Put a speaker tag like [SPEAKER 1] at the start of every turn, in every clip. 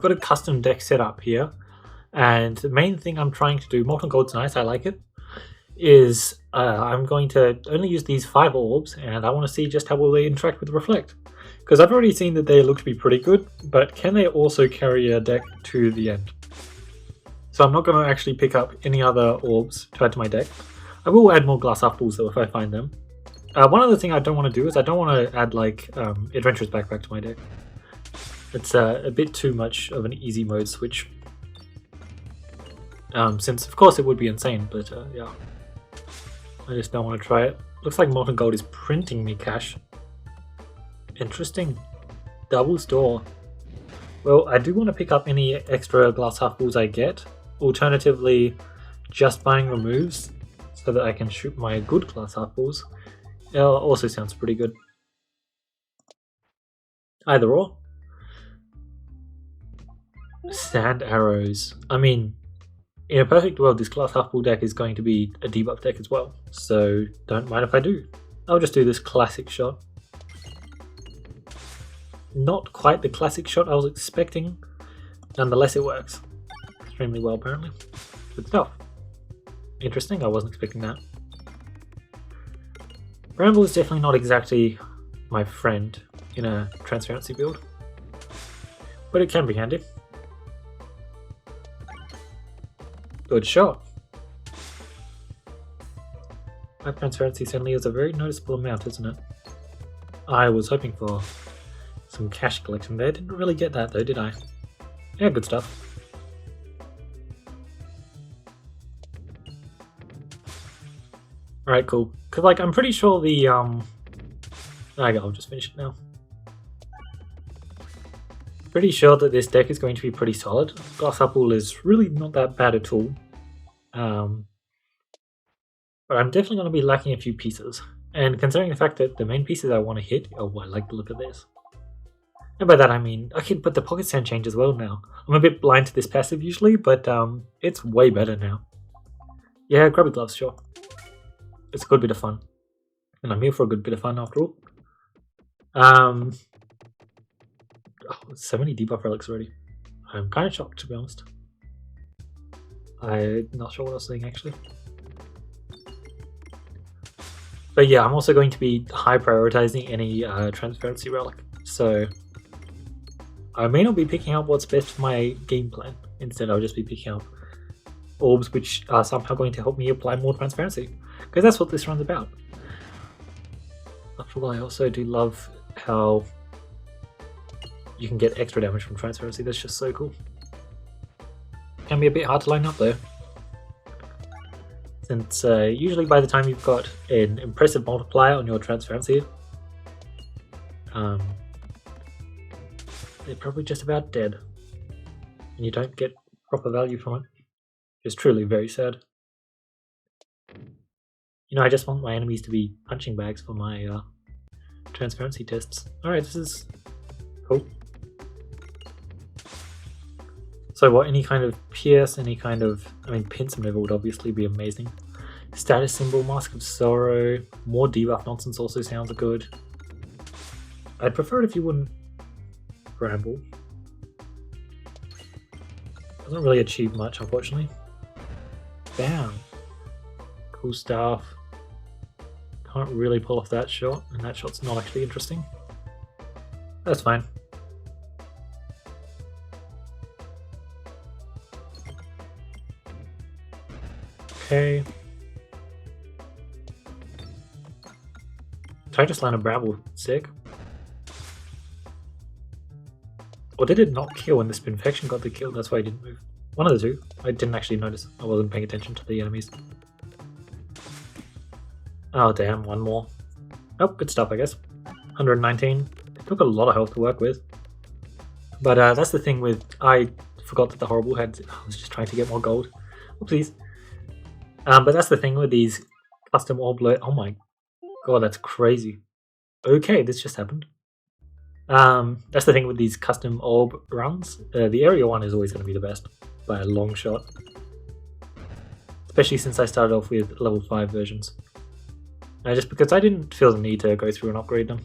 [SPEAKER 1] got a custom deck set up here, and the main thing I'm trying to do, Molten Gold's nice, I like it, is I'm going to only use these 5 orbs, and I want to see just how well they interact with Reflect. Because I've already seen that they look to be pretty good, but can they also carry a deck to the end? So I'm not going to actually pick up any other orbs to add to my deck. I will add more glass half balls though if I find them. One other thing I don't want to do is I don't want to add like Adventurer's Backpack to my deck. It's a bit too much of an easy mode switch. Since of course it would be insane, but yeah. I just don't want to try it. Looks like Molten Gold is printing me cash. Interesting. Double store. Well, I do want to pick up any extra glass half balls I get. Alternatively, just buying removes so that I can shoot my good glass half balls. Also sounds pretty good. Either or. Sand arrows. I mean, in a perfect world, this glass half ball deck is going to be a debuff deck as well, so don't mind if I do. I'll just do this classic shot. Not quite the classic shot I was expecting, nonetheless it works extremely well apparently. Good stuff. Interesting, I wasn't expecting that. Bramble is definitely not exactly my friend in a transparency build, but it can be handy. Good shot. 5 transparency certainly is a very noticeable amount, isn't it? I was hoping for some cash collection there. Didn't really get that though, did I? Yeah, good stuff. Alright, cool. Cause like I'm pretty sure the I'll just finish it now. Pretty sure that this deck is going to be pretty solid. Glass Apple is really not that bad at all. But I'm definitely going to be lacking a few pieces. And considering the fact that the main pieces I want to hit, oh, I like the look of this. And by that I mean, okay, but the pocket stand change as well now. I'm a bit blind to this passive usually, but it's way better now. Yeah, grab a gloves, sure. It's a good bit of fun. And I'm here for a good bit of fun after all. Oh, so many debuff relics already. I'm kind of shocked, to be honest. I'm not sure what I was saying actually. But yeah, I'm also going to be high prioritizing any transparency relic. So I may not be picking up what's best for my game plan. Instead, I'll just be picking up orbs which are somehow going to help me apply more transparency. Because that's what this run's about. After all, I also do love how you can get extra damage from transparency. That's just so cool. Can be a bit hard to line up though, since usually by the time you've got an impressive multiplier on your transparency, they're probably just about dead, and you don't get proper value from it. It's truly very sad. You know, I just want my enemies to be punching bags for my transparency tests. Alright, this is cool. So what, any kind of pierce, any kind of, I mean, pin some level would obviously be amazing. Status symbol, Mask of Sorrow, more debuff nonsense also sounds good. I'd prefer it if you wouldn't Bramble. Doesn't really achieve much, unfortunately. Bam! Cool stuff. Can't really pull off that shot, and that shot's not actually interesting. That's fine. Okay. Did I just land a Bramble? Sick. Or did it not kill and the Spinfection got the kill? That's why I didn't move. One of the two. I didn't actually notice. I wasn't paying attention to the enemies. Oh damn, one more. Oh, good stuff I guess. 119. It took a lot of health to work with. But that's the thing with... I forgot that the Horrible had... I was just trying to get more gold. Oh please. But that's the thing with these custom orb... Oh my god, that's crazy. Okay, this just happened. That's the thing with these custom orb runs. The area one is always going to be the best by a long shot. Especially since I started off with level 5 versions. Just because I didn't feel the need to go through and upgrade them.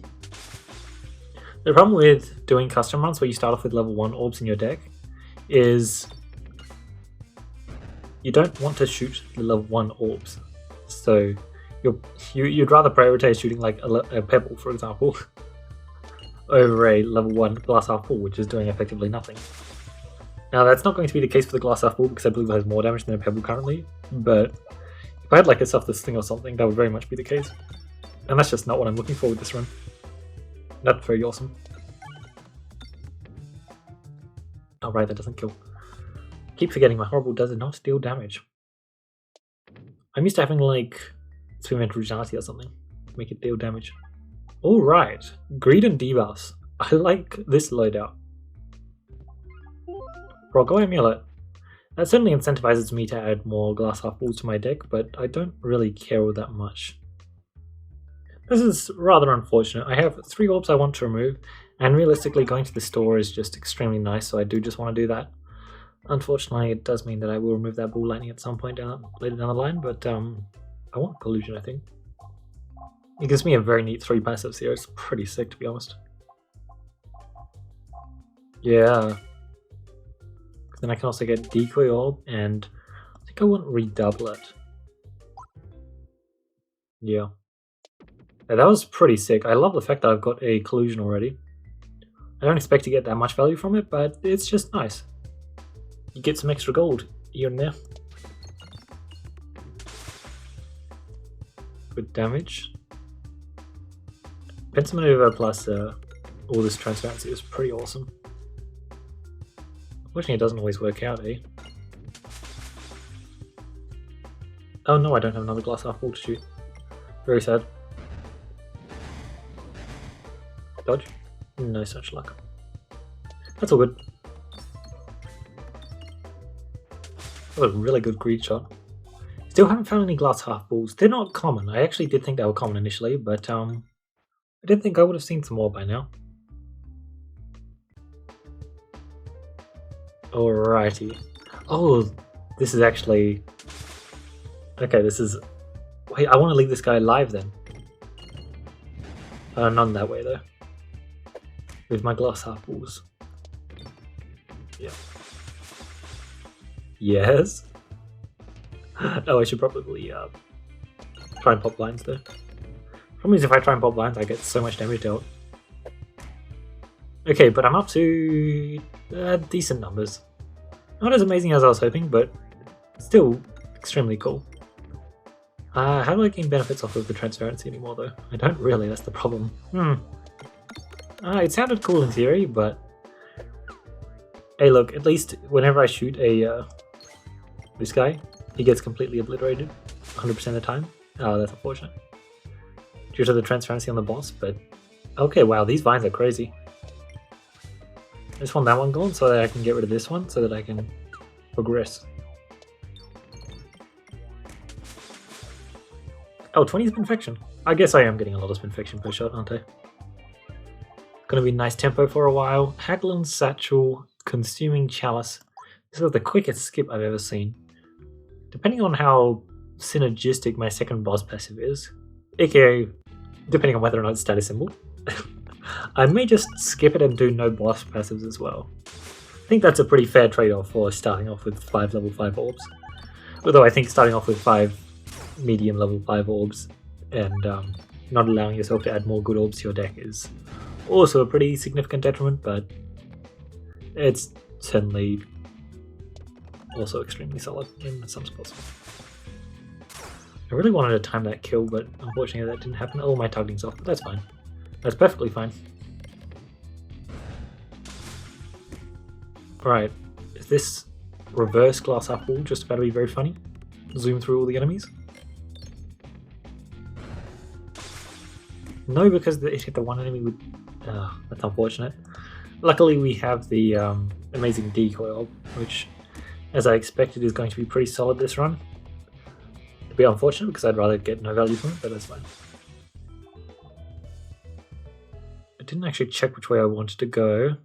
[SPEAKER 1] The problem with doing custom runs where you start off with level 1 orbs in your deck is you don't want to shoot the level 1 orbs. So you'd rather prioritize shooting like a pebble, for example, over a level 1 glass half ball, which is doing effectively nothing. Now that's not going to be the case for the glass half ball because I believe it has more damage than a pebble currently, but if I had like a selfless thing or something, that would very much be the case. And that's just not what I'm looking for with this run. Not very awesome. Oh right, that doesn't kill. Keep forgetting my horrible does not deal damage. I'm used to having like experimental originality or something to make it deal damage. Alright, greed and debuffs. I like this loadout. Rogo Amulet. That certainly incentivizes me to add more glass half balls to my deck, but I don't really care all that much. This is rather unfortunate. I have 3 orbs I want to remove, and realistically going to the store is just extremely nice, so I do just want to do that. Unfortunately, it does mean that I will remove that ball lightning at some point later down the line, but I want collusion, I think. It gives me a very neat 3 passives here. It's pretty sick, to be honest. Yeah. Then I can also get decoy orb, and I think I want redouble it. Yeah. That was pretty sick. I love the fact that I've got a collusion already. I don't expect to get that much value from it, but it's just nice. You get some extra gold here and there. Good damage. Pencil maneuver plus all this transparency is pretty awesome. Unfortunately, it doesn't always work out, eh? Oh no, I don't have another glass half ball to shoot. Very sad. Dodge? No such luck. That's all good. That was a really good greed shot. Still haven't found any glass half balls. They're not common. I actually did think they were common initially, but I did think I would have seen some more by now. Alrighty. Oh, this is actually... Okay, this is... Wait, I want to leave this guy alive then. Not in that way though. With my glass half balls. Yeah. Yes? Oh, I should probably try and pop blinds though. Problem is if I try and pop blinds I get so much damage dealt. Okay, but I'm up to decent numbers. Not as amazing as I was hoping, but still extremely cool. How do I gain benefits off of the transparency anymore though? I don't really, that's the problem. It sounded cool in theory, but... Hey look, at least whenever I shoot a this guy, he gets completely obliterated 100% of the time. Oh, that's unfortunate. Due to the transparency on the boss, but... Okay, wow, these vines are crazy. I just want that one gone so that I can get rid of this one, so that I can progress. Oh, 20 spinfection. I guess I am getting a lot of spinfection per shot, aren't I? Gonna be nice tempo for a while. Peglin's Satchel, Consuming Chalice. This is the quickest skip I've ever seen. Depending on how synergistic my second boss passive is, aka depending on whether or not it's status symbol, I may just skip it and do no boss passives as well. I think that's a pretty fair trade-off for starting off with 5 level 5 orbs. Although I think starting off with 5 medium level 5 orbs and not allowing yourself to add more good orbs to your deck is also a pretty significant detriment, but it's certainly also extremely solid in some spots. I really wanted to time that kill, but unfortunately that didn't happen. Oh, my targeting's off, but that's fine. That's perfectly fine. Right, is this reverse glass half ball just about to be very funny? Zoom through all the enemies? No, because it hit the one enemy with... that's unfortunate. Luckily we have the amazing decoy orb, which, as I expected, is going to be pretty solid this run. It'd be unfortunate because I'd rather get no value from it, but that's fine. I didn't actually check which way I wanted to go.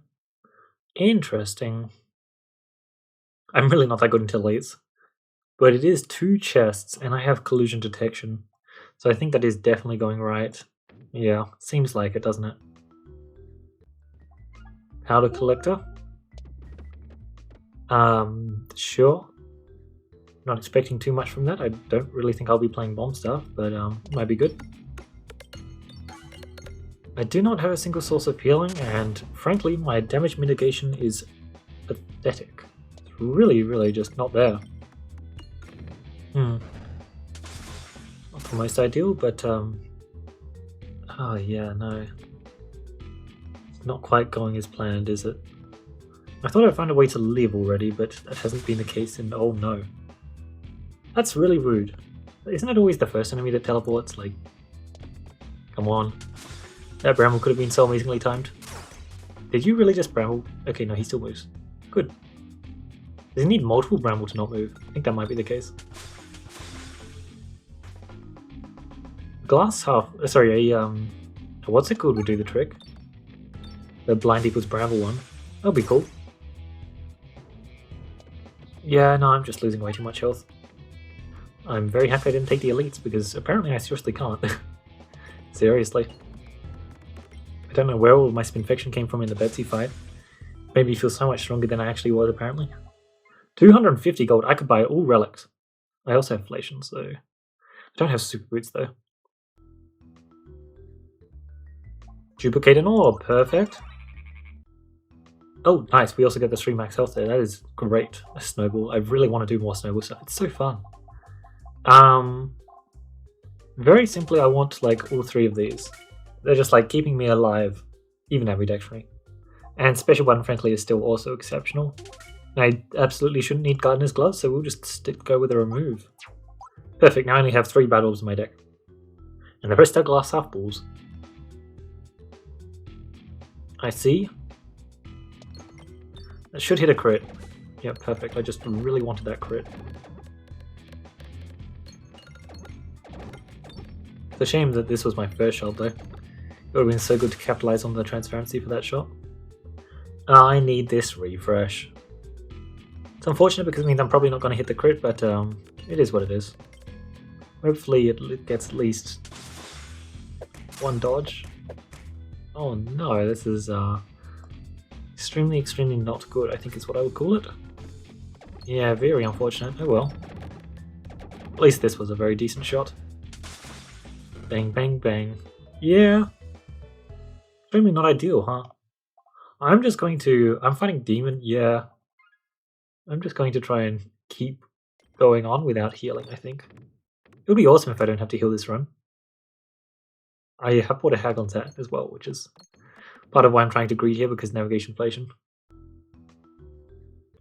[SPEAKER 1] Interesting. I'm really not that good until elites. But it is 2 chests, and I have collusion detection. So I think that is definitely going right. Yeah, seems like it, doesn't it? Powder collector. Sure. Not expecting too much from that. I don't really think I'll be playing bomb stuff, but might be good. I do not have a single source of healing, and frankly, my damage mitigation is pathetic. It's really just not there. Not the most ideal, but oh yeah, no. It's not quite going as planned, is it? I thought I'd find a way to live already, but that hasn't been the case, and oh no. That's really rude. Isn't it always the first enemy that teleports? Like, come on. That bramble could have been so amazingly timed. Did you really just bramble? Okay, no, he still moves. Good. Does he need multiple bramble to not move? I think that might be the case. Glass half... sorry, a what's it called would do the trick. The blind equals bramble one. That'll be cool. Yeah, no, I'm just losing way too much health. I'm very happy I didn't take the elites, because apparently I seriously can't. Seriously. I don't know where all my spinfection came from in the Betsy fight. Made me feel so much stronger than I actually was, apparently. 250 gold, I could buy all relics. I also have inflation, so... I don't have super boots, though. Duplicate an orb, perfect. Oh, nice, we also get the 3 max health there. That is great. A snowball. I really want to do more snowball stuff. It's so fun. Very simply, I want like all 3 of these. They're just like keeping me alive, even ambidextry. And special button, frankly, is still also exceptional. I absolutely shouldn't need gardener's gloves, so we'll just go with a remove. Perfect. Now I only have 3 bad orbs in my deck, and the rest are glass half balls. I see. That should hit a crit. Yep, perfect. I just really wanted that crit. It's a shame that this was my first shot, though. It would have been so good to capitalize on the transparency for that shot. I need this refresh. It's unfortunate because it means I'm probably not going to hit the crit, but it is what it is. Hopefully it gets at least 1 dodge. Oh no, this is extremely not good, I think is what I would call it. Yeah, very unfortunate. Oh well. At least this was a very decent shot. Bang, bang, bang. Yeah. Extremely not ideal, huh? I'm fighting demon, yeah. I'm just going to try and keep going on without healing, I think. It would be awesome if I don't have to heal this run. I have bought a Hagon's hat as well, which is part of why I'm trying to greed here, because navigation inflation.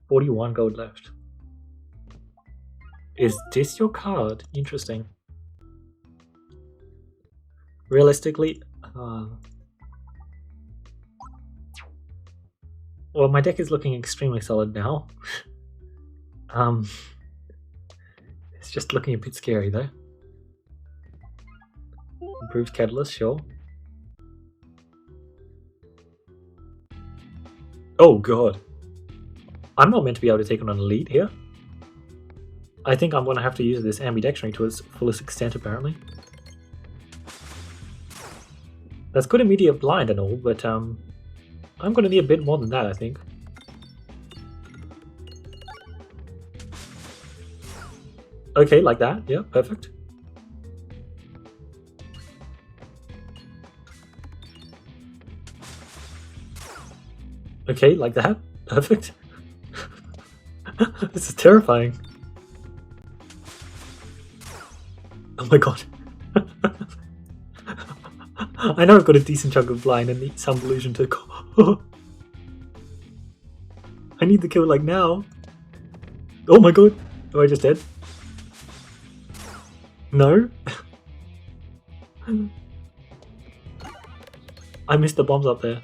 [SPEAKER 1] 41 gold left. Is this your card? Interesting. Realistically, well, my deck is looking extremely solid now. It's just looking a bit scary though. Improved Catalyst, sure. Oh god. I'm not meant to be able to take on an elite here. I think I'm going to have to use this ambidextrity to its fullest extent, apparently. That's good immediate blind and all, but I'm going to need a bit more than that, I think. Okay, like that. Yeah, perfect. Okay, like that. Perfect. This is terrifying. Oh my god. I know I've got a decent chunk of blind and need some illusion to... I need the kill like now. Oh my god. Am I just dead? No? I missed the bombs up there.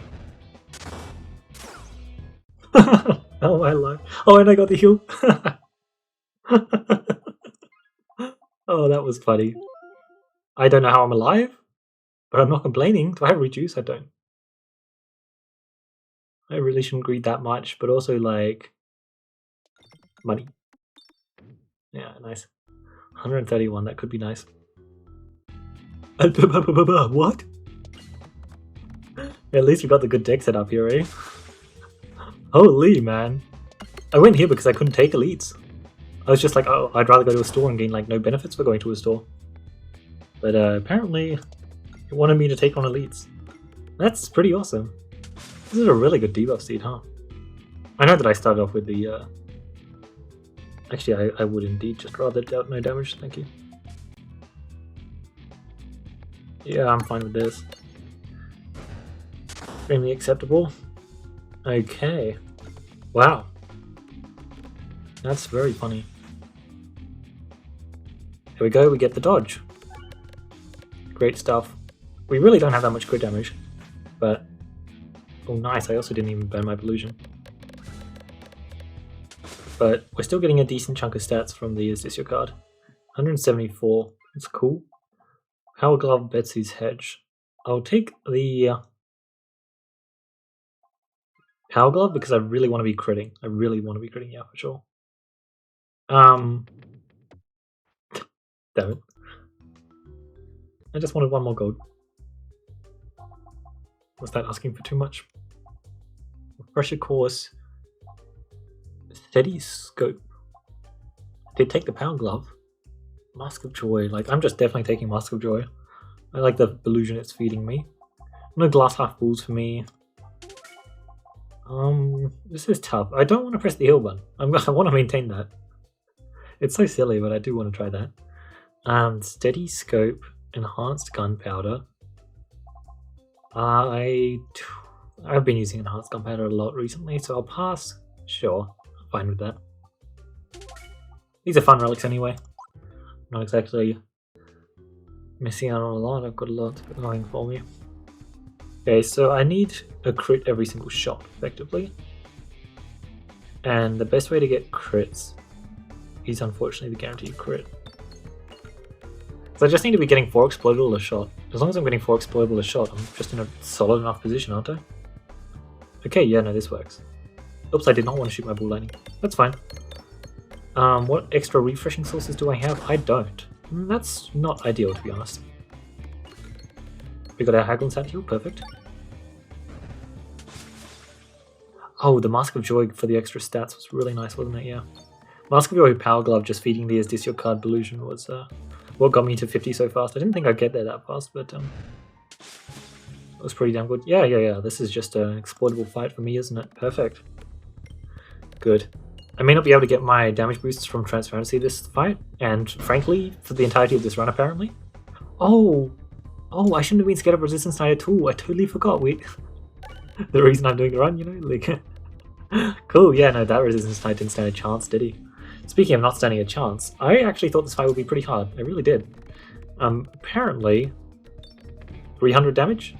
[SPEAKER 1] Oh my life. Oh, and I got the heal. Oh, that was funny. I don't know how I'm alive, but I'm not complaining. Do I have reduce? I don't. I really shouldn't greed that much, but also like money. Yeah, nice. 131, that could be nice. What? At least we got the good deck set up here, eh? Holy man. I went here because I couldn't take elites. I was just like, oh, I'd rather go to a store and gain like no benefits for going to a store. But apparently, it wanted me to take on elites. That's pretty awesome. This is a really good debuff seed, huh? I know that I started off with the... Actually, I would indeed just rather dealt no damage, thank you. Yeah, I'm fine with this. Extremely acceptable. Okay. Wow. That's very funny. Here we go, we get the dodge. Great stuff. We really don't have that much crit damage, but... Oh nice, I also didn't even burn my Peglin. But we're still getting a decent chunk of stats from the Is This Your card. 174, that's cool. Power Glove, Betsy's Hedge. I'll take the Power Glove because I really want to be critting. I really want to be critting, yeah, for sure. Damn it. I just wanted one more gold. Was that asking for too much? Pressure Course. Steady Scope. Did take the Power Glove. Mask of Joy. Like, I'm just definitely taking Mask of Joy. I like the illusion it's feeding me. No glass half balls for me. This is tough. I don't want to press the heal button. I want to maintain that. It's so silly, but I do want to try that. Steady Scope, Enhanced Gunpowder. I've been using Enhanced Gunpowder a lot recently, so I'll pass. Sure, I'm fine with that. These are fun relics anyway. Not exactly missing out on a lot. I've got a lot going for me. Okay, so I need a crit every single shot, effectively. And the best way to get crits is unfortunately the guaranteed crit. So I just need to be getting 4 explodable a shot. As long as I'm getting 4 explodable a shot, I'm just in a solid enough position, aren't I? Okay, yeah, no, this works. Oops, I did not want to shoot my ball lightning. That's fine. What extra refreshing sources do I have? I don't. That's not ideal, to be honest. We got our Haglin Satchel, perfect. Oh, the Mask of Joy for the extra stats was really nice, wasn't it? Yeah. Mask of Joy Power Glove just feeding the Is This Your card Peglin was what got me to 50 so fast. I didn't think I'd get there that fast, but it was pretty damn good. Yeah. This is just an exploitable fight for me, isn't it? Perfect. Good. I may not be able to get my damage boosts from Transparency this fight, and frankly, for the entirety of this run apparently. Oh, I shouldn't have been scared of Resistance Knight at all. I totally forgot. The reason I'm doing the run, you know, like... Cool, yeah, no, that Resistance Knight didn't stand a chance, did he? Speaking of not standing a chance, I actually thought this fight would be pretty hard. I really did. Apparently, 300 damage,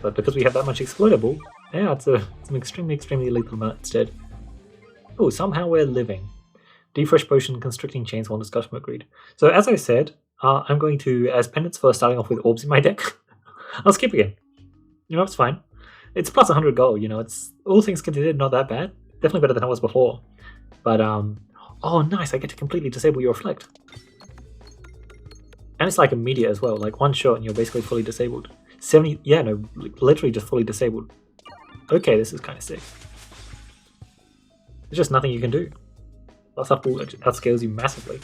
[SPEAKER 1] but because we have that much exploitable, yeah, it's an extremely lethal amount instead. Oh, somehow we're living. Defresh Potion, Constricting Chains, Wondrous Gush, Mercury. So as I said, I'm going to, as penance for starting off with orbs in my deck, I'll skip again. You know, it's fine. It's plus 100 gold, you know, it's, all things considered, not that bad. Definitely better than it was before. But, oh nice, I get to completely disable your Reflect. And it's like immediate as well, like one shot and you're basically fully disabled. 70, yeah, no, literally just fully disabled. Okay, this is kind of sick. There's just nothing you can do. Plus outscales you massively.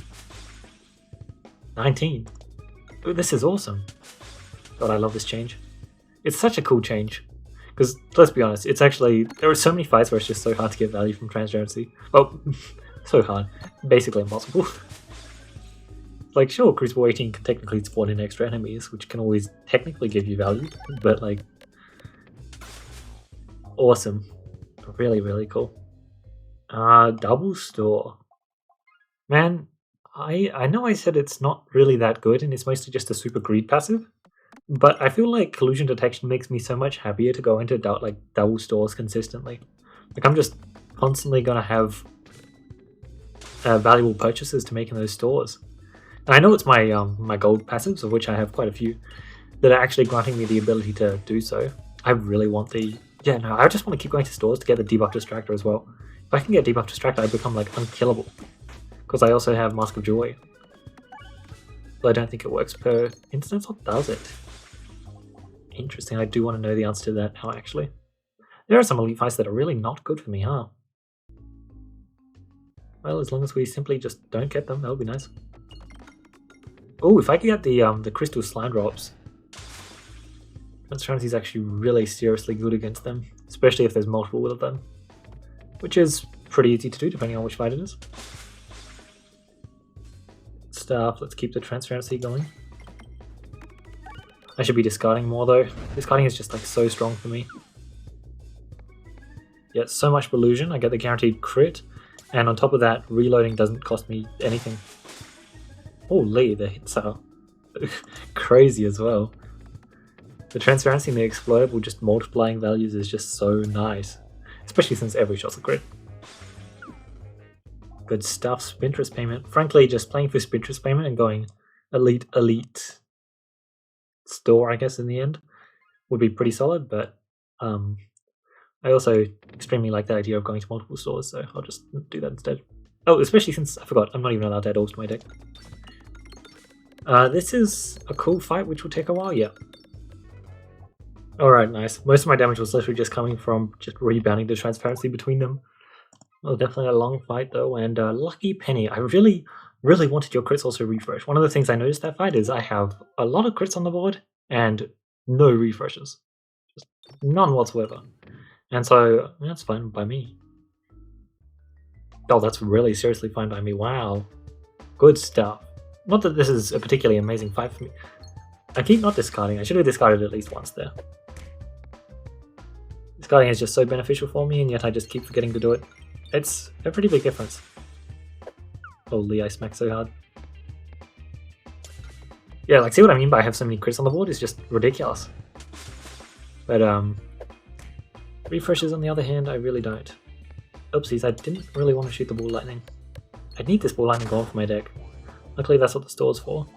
[SPEAKER 1] 19. Ooh, this is awesome. God, I love this change. It's such a cool change. Because, let's be honest, it's actually... There are so many fights where it's just so hard to get value from Transparency. Well, so hard. Basically impossible. Like, sure, Crucible 18 can technically spawn in extra enemies, which can always technically give you value, but, like... Awesome. Really, really cool. Double Store. Man, I know I said it's not really that good, and it's mostly just a super greed passive, but I feel like Collusion Detection makes me so much happier to go into double stores consistently. Like, I'm just constantly gonna have valuable purchases to make in those stores. And I know it's my my gold passives, of which I have quite a few, that are actually granting me the ability to do so. I really want the... Yeah, no, I just want to keep going to stores to get the Debuff Distractor as well. If I can get Debuff Distractor, I become, like, unkillable. Because I also have Mask of Joy. But I don't think it works per instance, or does it? Interesting, I do want to know the answer to that now, actually. There are some elite fights that are really not good for me, huh? Well, as long as we simply just don't get them, that would be nice. Oh, if I could get the crystal slime drops, Transparency is actually really seriously good against them, especially if there's multiple of them, which is pretty easy to do depending on which fight it is. Stuff. Let's keep the Transparency going. I should be discarding more though. Discarding is just like so strong for me. Yeah, so much Illusion. I get the guaranteed crit, and on top of that, reloading doesn't cost me anything. Holy, the hits are crazy as well. The Transparency and the Explodable just multiplying values is just so nice, especially since every shot's a crit. Good stuff. Spintress payment. Frankly, just playing for Spintress payment and going elite store, I guess, in the end would be pretty solid, but I also extremely like the idea of going to multiple stores, so I'll just do that instead. Oh, especially since I forgot, I'm not even allowed to add orbs to my deck. This is a cool fight, which will take a while, yeah. Alright, nice. Most of my damage was literally just coming from just rebounding the Transparency between them. Well, definitely a long fight though, and Lucky Penny. I really wanted your crits also refresh. One of the things I noticed that fight is I have a lot of crits on the board and no refreshes. Just none whatsoever. And so, that's fine by me. Oh, that's really seriously fine by me. Wow. Good stuff. Not that this is a particularly amazing fight for me. I keep not discarding. I should have discarded at least once there. Discarding is just so beneficial for me, and yet I just keep forgetting to do it. It's a pretty big difference. Holy, I smacked so hard. Yeah, like, see what I mean by I have so many crits on the board? It's just ridiculous. But, refreshes on the other hand, I really don't. Oopsies, I didn't really want to shoot the ball lightning. I need this ball lightning gone for my deck. Luckily that's what the store's for.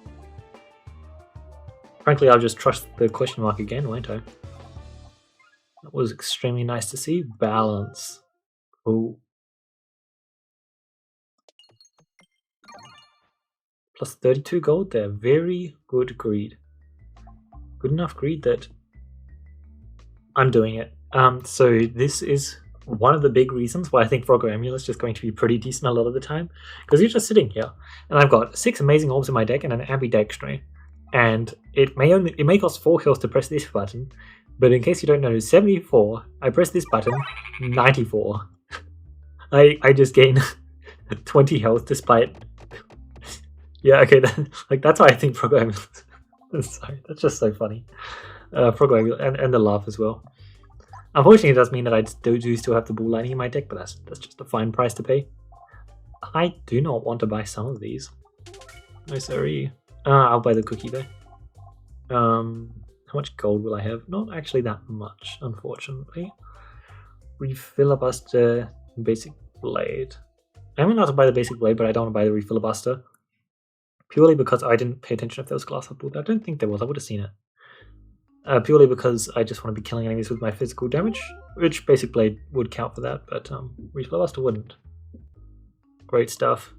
[SPEAKER 1] Frankly, I'll just trust the question mark again, won't I? That was extremely nice to see. Balance. Ooh. Plus 32 gold there. Very good greed. Good enough greed that I'm doing it. So this is one of the big reasons why I think Froggo Amulet's just going to be pretty decent a lot of the time. Because you're just sitting here, and I've got 6 amazing orbs in my deck and an ambidextrous. And it may cost 4 kills to press this button, but in case you don't know, 74, I press this button, 94. I just gain 20 health despite... Yeah, okay, like that's why I think Froggo Amulet. Sorry, that's just so funny. Froggo Amulet, and the laugh as well. Unfortunately, it does mean that I do still have the ball lightning in my deck, but that's just a fine price to pay. I do not want to buy some of these. No sorry. I'll buy the cookie though. How much gold will I have? Not actually that much, unfortunately. Refilibuster, basic blade. I'm allowed to buy the basic blade, but I don't want to buy the refilibuster. Purely because I didn't pay attention if there was glass up. I don't think there was, I would have seen it. Purely because I just want to be killing enemies with my physical damage, which basic blade would count for that, but refilibuster wouldn't. Great stuff.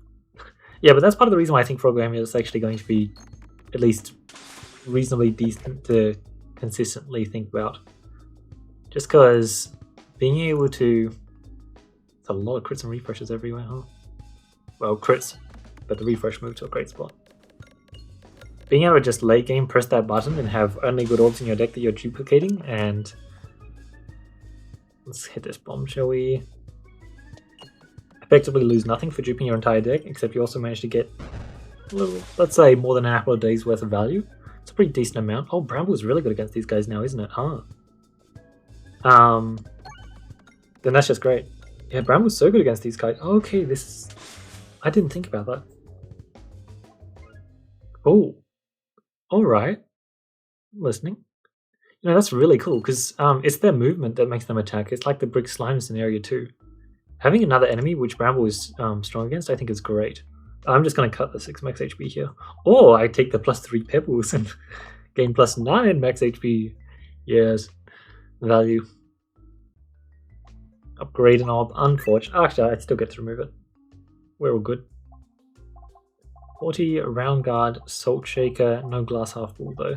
[SPEAKER 1] Yeah, but that's part of the reason why I think Froggo Amulet is actually going to be at least reasonably decent to consistently think about. Just because being able to... It's a lot of crits and refreshes everywhere, huh? Well, crits, but the refresh moved to a great spot. Being able to just late game press that button and have only good orbs in your deck that you're duplicating, and... Let's hit this bomb, shall we? Effectively lose nothing for duping your entire deck, except you also manage to get, let's say, more than an apple a day's worth of value. It's a pretty decent amount. Oh, Bramble's really good against these guys now, isn't it? Huh. Then that's just great. Yeah, Bramble's so good against these guys. Okay, this... I didn't think about that. Oh. Alright. Listening. You know, that's really cool, because it's their movement that makes them attack. It's like the brick slimes in area 2. Having another enemy which Bramble is strong against, I think is great. I'm just going to cut the 6 max HP here. Or I take the +3 pebbles and gain +9 max HP. Yes. Value. Upgrade an orb. Unfortunately. Actually, I still get to remove it. We're all good. 40 round guard, salt shaker, no glass half ball though.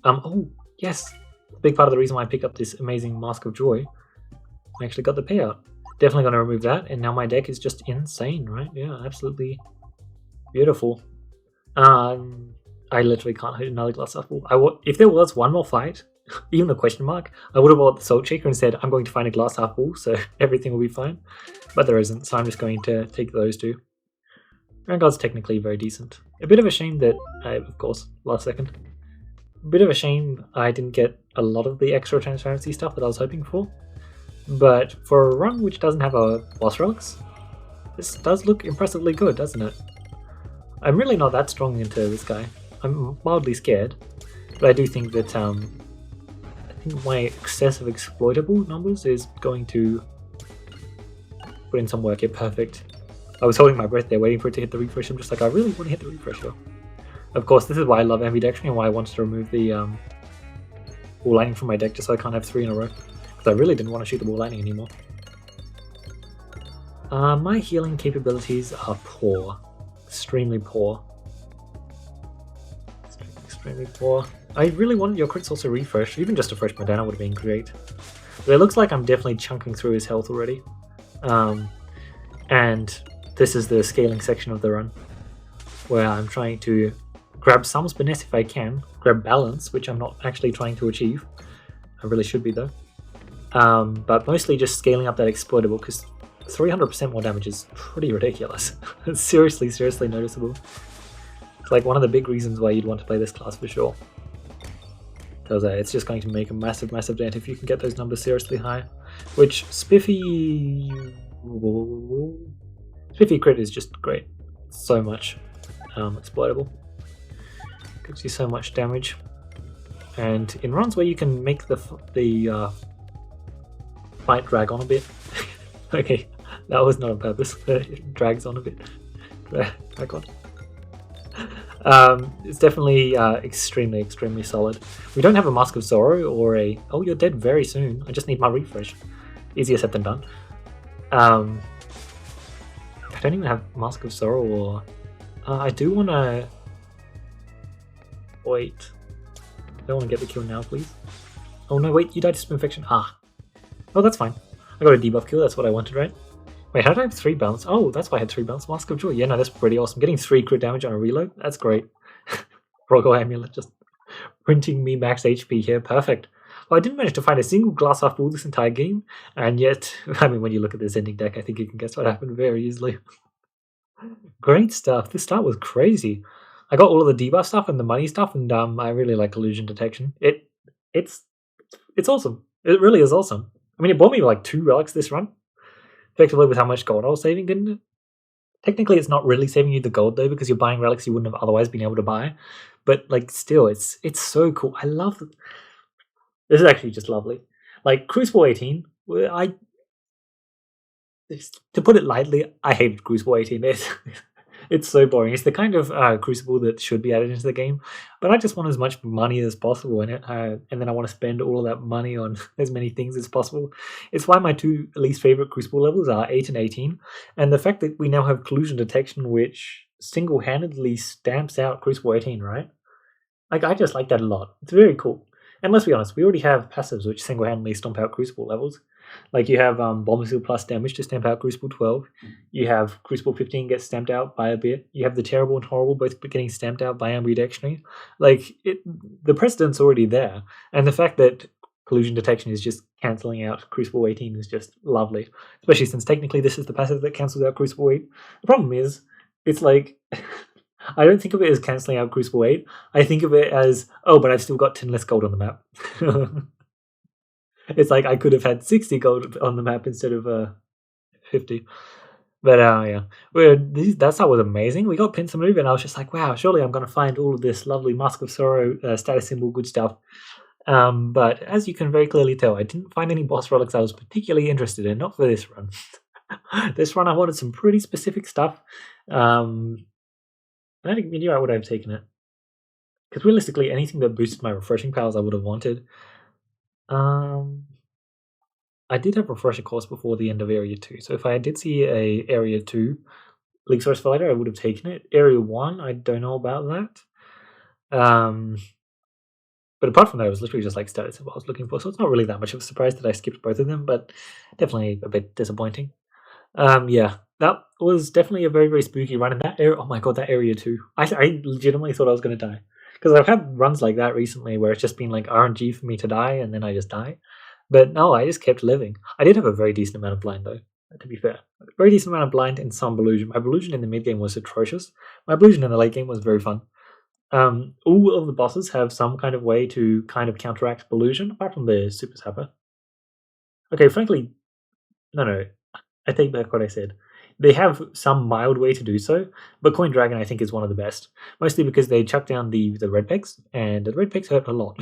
[SPEAKER 1] Oh, yes. A big part of the reason why I picked up this amazing Mask of Joy. I actually got the payout. definitely going to remove that, and now my deck is just insane, right? Yeah, absolutely beautiful. I literally can't hit another glass half ball. If there was one more fight, even a question mark, I would have bought the Soul Shaker and said, I'm going to find a glass half ball, so everything will be fine. But there isn't, so I'm just going to take those two. Vanguard's technically very decent. A bit of a shame that, of course, last second. A bit of a shame I didn't get a lot of the extra transparency stuff that I was hoping for. But for a run which doesn't have a boss relics, this does look impressively good, doesn't it? I'm really not that strong into this guy. I'm mildly scared, but I do think that I think my excessive exploitable numbers is going to put in some work here. Perfect. I was holding my breath there, waiting for it to hit the refresh. I'm just like, I really want to hit the refresher. Of course, this is why I love ambidextrous and why I wanted to remove the wall lightning from my deck, just so I can't have 3 in a row. Because I really didn't want to shoot the wall lightning anymore. My healing capabilities are poor. Extremely poor. Extremely poor. I really wanted your crits also refresh. Even just a fresh Madana would have been great. But it looks like I'm definitely chunking through his health already. And this is the scaling section of the run, where I'm trying to grab some spiness if I can, grab balance, which I'm not actually trying to achieve. I really should be though. But mostly just scaling up that exploitable, because 300% more damage is pretty ridiculous. It's seriously noticeable. It's like one of the big reasons why you'd want to play this class for sure. Because it's just going to make a massive dent if you can get those numbers seriously high. Which Spiffy crit is just great. So much exploitable. Gives you so much damage. And in runs where you can make the fight drag on a bit. Okay, that was not on purpose. It drags on a bit. Drag on. It's definitely extremely solid. We don't have a Mask of Sorrow or a... Oh, you're dead very soon. I just need my refresh. Easier said than done. I don't even have Mask of Sorrow or... I do want to... Wait. I don't want to get the kill now, please. Oh no, wait, you died to Spin Infection. Ah. Oh, that's fine. I got a debuff kill, that's what I wanted, right? Wait, how did I have 3 bounce? Oh, that's why I had 3 bounce. Mask of Joy. Yeah, no, that's pretty awesome. Getting 3 crit damage on a reload, that's great. Rogo Amulet just printing me max HP here. Perfect. Well, I didn't manage to find a single glass half ball this entire game, and yet, I mean, when you look at this ending deck, I think you can guess what happened very easily. Great stuff. This start was crazy. I got all of the debuff stuff and the money stuff, and I really like illusion detection. It's awesome. It really is awesome. I mean, it bought me like 2 relics this run, effectively with how much gold I was saving, didn't it? Technically, it's not really saving you the gold though, because you're buying relics you wouldn't have otherwise been able to buy. But like, still, it's so cool. I love it. This is actually just lovely. Like Crucible 18, to put it lightly, I hated Crucible 18. It's so boring. It's the kind of Crucible that should be added into the game, but I just want as much money as possible in it, and then I want to spend all of that money on as many things as possible. It's why my 2 least favorite Crucible levels are 8 and 18, and the fact that we now have collusion detection, which single-handedly stamps out Crucible 18, right? Like, I just like that a lot. It's very cool. And let's be honest, we already have passives which single-handedly stomp out Crucible levels. Like you have Bomb Seal plus damage to stamp out Crucible 12. You have Crucible 15 gets stamped out by a bit. You have the Terrible and Horrible both getting stamped out by ambidextrous. Like, the precedent's already there. And the fact that collusion detection is just cancelling out Crucible 18 is just lovely. Especially since technically this is the passive that cancels out Crucible 8. The problem is, it's like... I don't think of it as cancelling out Crucible 8. I think of it as, oh, but I've still got 10 less gold on the map. It's like I could have had 60 gold on the map instead of 50. But yeah, that start was amazing. We got Pincer Move, and I was just like, wow, surely I'm going to find all of this lovely Mask of Sorrow, status symbol, good stuff. But as you can very clearly tell, I didn't find any boss relics I was particularly interested in, not for this run. This run I wanted some pretty specific stuff. I think I would have taken it. Because realistically, anything that boosted my refreshing powers I would have wanted. I did have Refresher course before the end of Area 2, so if I did see a Area 2 League Source Fighter, I would have taken it. Area 1, I don't know about that. But apart from that, it was literally just like status symbol I was looking for, so it's not really that much of a surprise that I skipped both of them, but definitely a bit disappointing. Yeah, that was definitely a very, very spooky run in that area. Oh my god, that area too. I legitimately thought I was going to die. Because I've had runs like that recently where it's just been like RNG for me to die and then I just die. But no, I just kept living. I did have a very decent amount of blind though, to be fair. A very decent amount of blind and some Belusion. My Belusion in the mid game was atrocious. My Belusion in the late game was very fun. All of the bosses have some kind of way to kind of counteract Belusion, apart from the Super Sapper. Okay, frankly, no. I take back what I said. They have some mild way to do so, but Coin Dragon I think is one of the best. Mostly because they chuck down the red pegs, and the red pegs hurt a lot.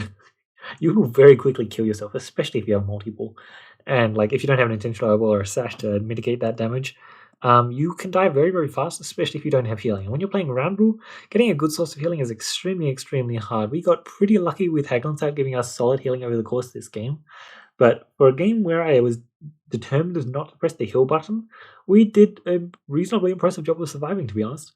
[SPEAKER 1] You will very quickly kill yourself, especially if you have multiple. And like if you don't have an intentional eyeball or a sash to mitigate that damage, you can die very, very fast, especially if you don't have healing. And when you're playing round rule, getting a good source of healing is extremely, extremely hard. We got pretty lucky with Haglenside giving us solid healing over the course of this game. But for a game where I was determined not to press the heal button, we did a reasonably impressive job of surviving, to be honest.